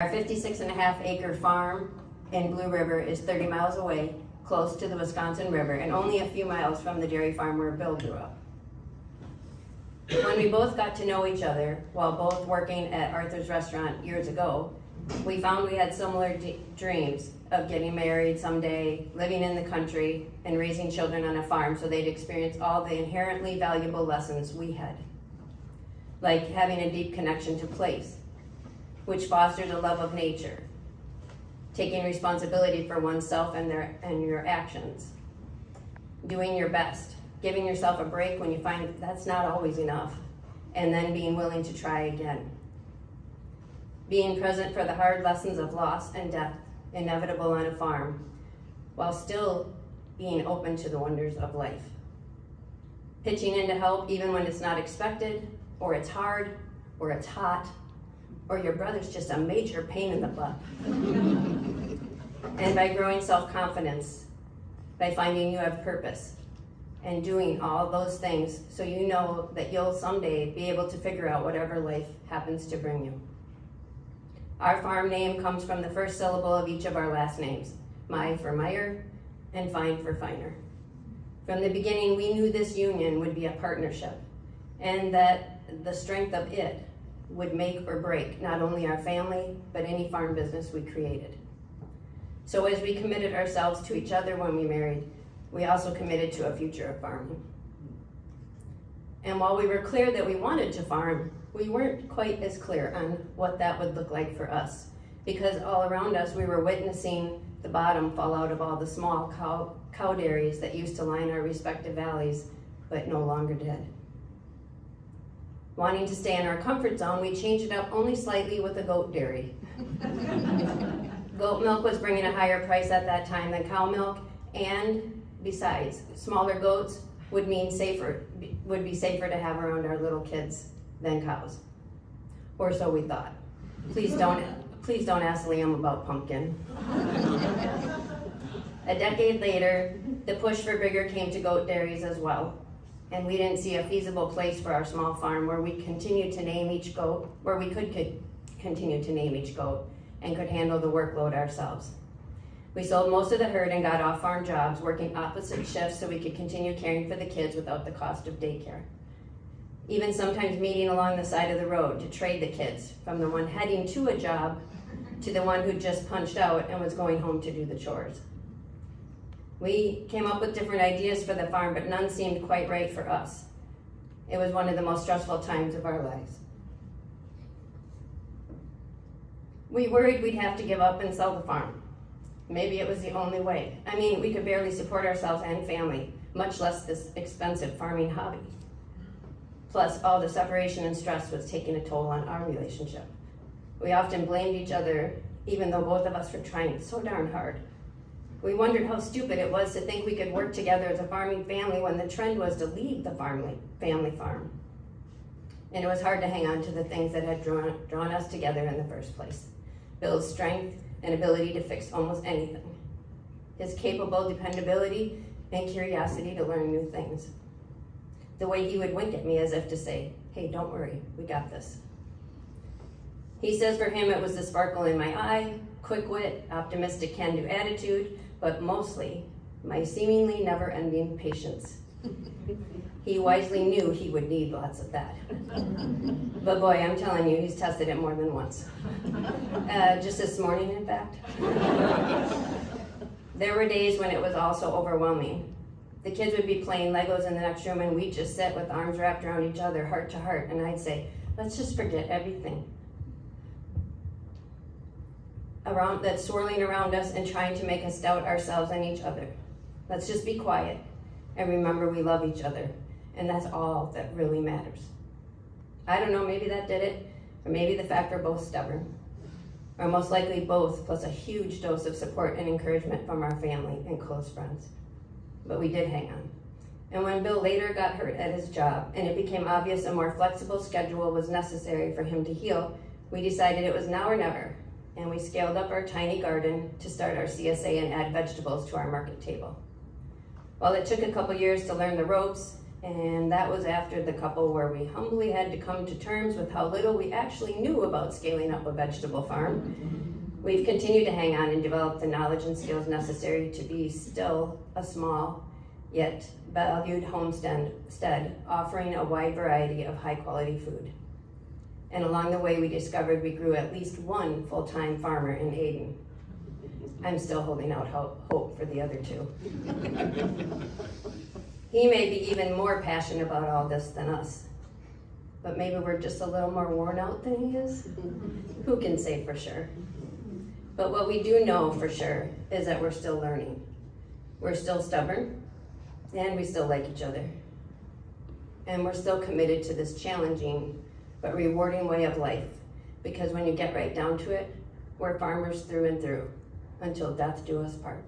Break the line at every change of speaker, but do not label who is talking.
Our 56.5-acre farm in Blue River is 30 miles away, close to the Wisconsin River, and only a few miles from the dairy farm where Bill grew up. When we both got to know each other while both working at Arthur's Restaurant years ago, we found we had similar dreams of getting married someday, living in the country, and raising children on a farm so they'd experience all the inherently valuable lessons we had, like having a deep connection to place, which fosters a love of nature, taking responsibility for oneself and your actions, doing your best, giving yourself a break when you find that's not always enough, and then being willing to try again. Being present for the hard lessons of loss and death inevitable on a farm, while still being open to the wonders of life. Pitching in to help even when it's not expected, or it's hard, or it's hot, or your brother's just a major pain in the butt. And by growing self-confidence, by finding you have purpose, and doing all those things so you know that you'll someday be able to figure out whatever life happens to bring you. Our farm name comes from the first syllable of each of our last names, My for Meyer, and Fine for Finer. From the beginning, we knew this union would be a partnership, and that the strength of it would make or break not only our family, but any farm business we created. So as we committed ourselves to each other when we married, we also committed to a future of farming. And while we were clear that we wanted to farm, we weren't quite as clear on what that would look like for us, because all around us we were witnessing the bottom fall out of all the small cow dairies that used to line our respective valleys, but no longer did. Wanting to stay in our comfort zone, we changed it up only slightly with a goat dairy. Goat milk was bringing a higher price at that time than cow milk, and besides, smaller goats would be safer to have around our little kids than cows, or so we thought. Please don't ask Liam about pumpkin. A decade later, the push for bigger came to goat dairies as well, and we didn't see a feasible place for our small farm where we could continue to name each goat and could handle the workload ourselves. We sold most of the herd and got off-farm jobs, working opposite shifts so we could continue caring for the kids without the cost of daycare. Even sometimes meeting along the side of the road to trade the kids from the one heading to a job to the one who just punched out and was going home to do the chores. We came up with different ideas for the farm, but none seemed quite right for us. It was one of the most stressful times of our lives. We worried we'd have to give up and sell the farm. Maybe it was the only way. I mean, we could barely support ourselves and family, much less this expensive farming hobby. Plus, all the separation and stress was taking a toll on our relationship. We often blamed each other, even though both of us were trying so darn hard. We wondered how stupid it was to think we could work together as a farming family when the trend was to leave the family farm. And it was hard to hang on to the things that had drawn us together in the first place. Bill's strength and ability to fix almost anything. His capable dependability and curiosity to learn new things. The way he would wink at me as if to say, hey, don't worry, we got this. He says for him it was the sparkle in my eye, quick wit, optimistic can-do attitude, but mostly my seemingly never-ending patience. He wisely knew he would need lots of that. But boy, I'm telling you, he's tested it more than once. Just this morning, in fact. There were days when it was also overwhelming. The kids would be playing Legos in the next room and we'd just sit with arms wrapped around each other, heart to heart, and I'd say, let's just forget everything that's swirling around us and trying to make us doubt ourselves and each other. Let's just be quiet and remember we love each other, and that's all that really matters. I don't know, maybe that did it, or maybe the fact we're both stubborn, or most likely both, plus a huge dose of support and encouragement from our family and close friends. But we did hang on. And when Bill later got hurt at his job and it became obvious a more flexible schedule was necessary for him to heal, we decided it was now or never, and we scaled up our tiny garden to start our CSA and add vegetables to our market table. While it took a couple years to learn the ropes And that was after the couple where we humbly had to come to terms with how little we actually knew about scaling up a vegetable farm. We've continued to hang on and develop the knowledge and skills necessary to be still a small yet valued homestead, offering a wide variety of high quality food. And along the way we discovered we grew at least one full-time farmer in Aden. I'm still holding out hope for the other two. He may be even more passionate about all this than us, but maybe we're just a little more worn out than he is. Who can say for sure? But what we do know for sure is that we're still learning. We're still stubborn, and we still like each other. And we're still committed to this challenging but rewarding way of life, because when you get right down to it, we're farmers through and through, until death do us part.